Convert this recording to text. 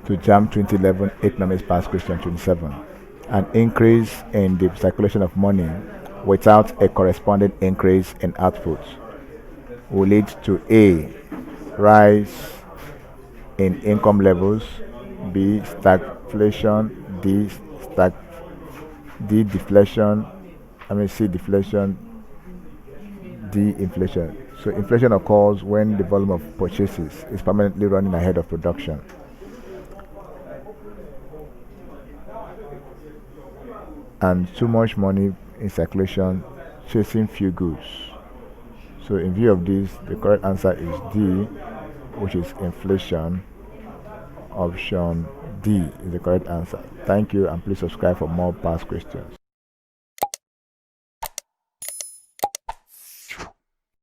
To Jamb 2011 economics past question 27. An increase in the circulation of money without a corresponding increase in output will lead to A. Rise in income levels, B. Stagflation, D. Deflation, C. Deflation, D. Inflation. So inflation occurs when the volume of purchases is permanently running ahead of production. And too much money in circulation chasing few goods. So in view of this, the correct answer is D, which is inflation. Option D is the correct answer. Thank you, and please subscribe for more past questions.